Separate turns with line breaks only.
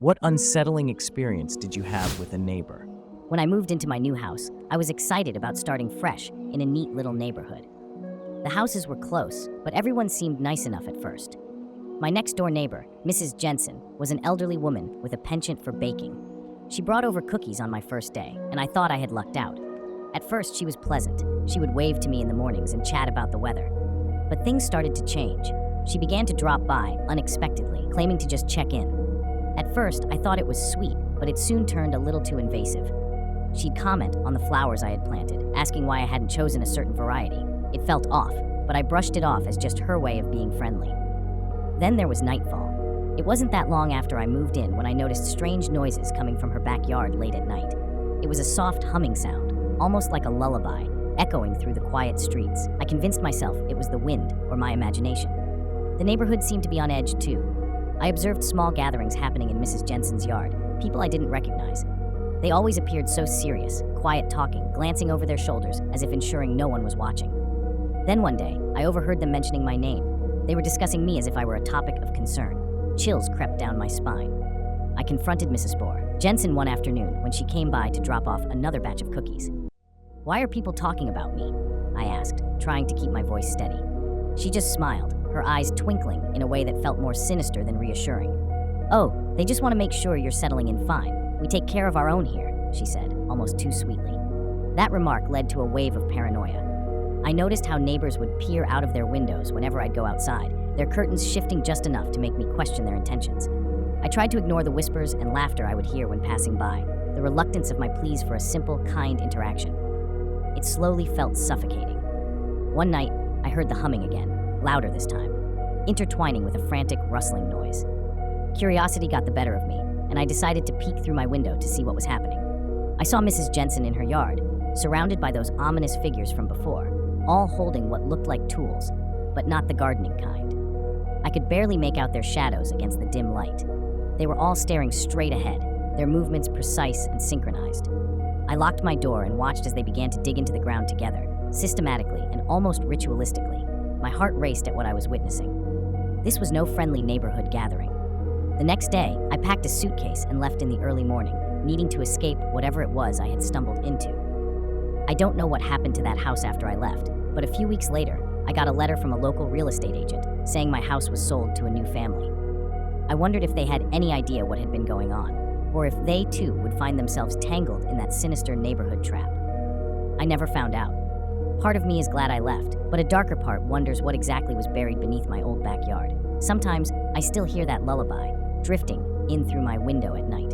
What unsettling experience did you have with a neighbor?
When I moved into my new house, I was excited about starting fresh in a neat little neighborhood. The houses were close, but everyone seemed nice enough at first. My next door neighbor, Mrs. Jensen, was an elderly woman with a penchant for baking. She brought over cookies on my first day, and I thought I had lucked out. At first, she was pleasant. She would wave to me in the mornings and chat about the weather. But things started to change. She began to drop by unexpectedly, claiming to just check in. At first, I thought it was sweet, but it soon turned a little too invasive. She'd comment on the flowers I had planted, asking why I hadn't chosen a certain variety. It felt off, but I brushed it off as just her way of being friendly. Then there was nightfall. It wasn't that long after I moved in when I noticed strange noises coming from her backyard late at night. It was a soft humming sound, almost like a lullaby, echoing through the quiet streets. I convinced myself it was the wind or my imagination. The neighborhood seemed to be on edge too. I observed small gatherings happening in Mrs. Jensen's yard, people I didn't recognize. They always appeared so serious, quiet talking, glancing over their shoulders as if ensuring no one was watching. Then one day, I overheard them mentioning my name. They were discussing me as if I were a topic of concern. Chills crept down my spine. I confronted Mrs. Jensen one afternoon when she came by to drop off another batch of cookies. "Why are people talking about me?" I asked, trying to keep my voice steady. She just smiled, her eyes twinkling in a way that felt more sinister than reassuring. "Oh, they just want to make sure you're settling in fine. We take care of our own here," she said, almost too sweetly. That remark led to a wave of paranoia. I noticed how neighbors would peer out of their windows whenever I'd go outside, their curtains shifting just enough to make me question their intentions. I tried to ignore the whispers and laughter I would hear when passing by, the reluctance of my pleas for a simple, kind interaction. It slowly felt suffocating. One night, I heard the humming again, louder this time, intertwining with a frantic rustling noise. Curiosity got the better of me, and I decided to peek through my window to see what was happening. I saw Mrs. Jensen in her yard, surrounded by those ominous figures from before, all holding what looked like tools, but not the gardening kind. I could barely make out their shadows against the dim light. They were all staring straight ahead, their movements precise and synchronized. I locked my door and watched as they began to dig into the ground together, systematically and almost ritualistically. My heart raced at what I was witnessing. This was no friendly neighborhood gathering. The next day, I packed a suitcase and left in the early morning, needing to escape whatever it was I had stumbled into. I don't know what happened to that house after I left, but a few weeks later, I got a letter from a local real estate agent saying my house was sold to a new family. I wondered if they had any idea what had been going on, or if they too would find themselves tangled in that sinister neighborhood trap. I never found out. Part of me is glad I left, but a darker part wonders what exactly was buried beneath my old backyard. Sometimes I still hear that lullaby, drifting in through my window at night.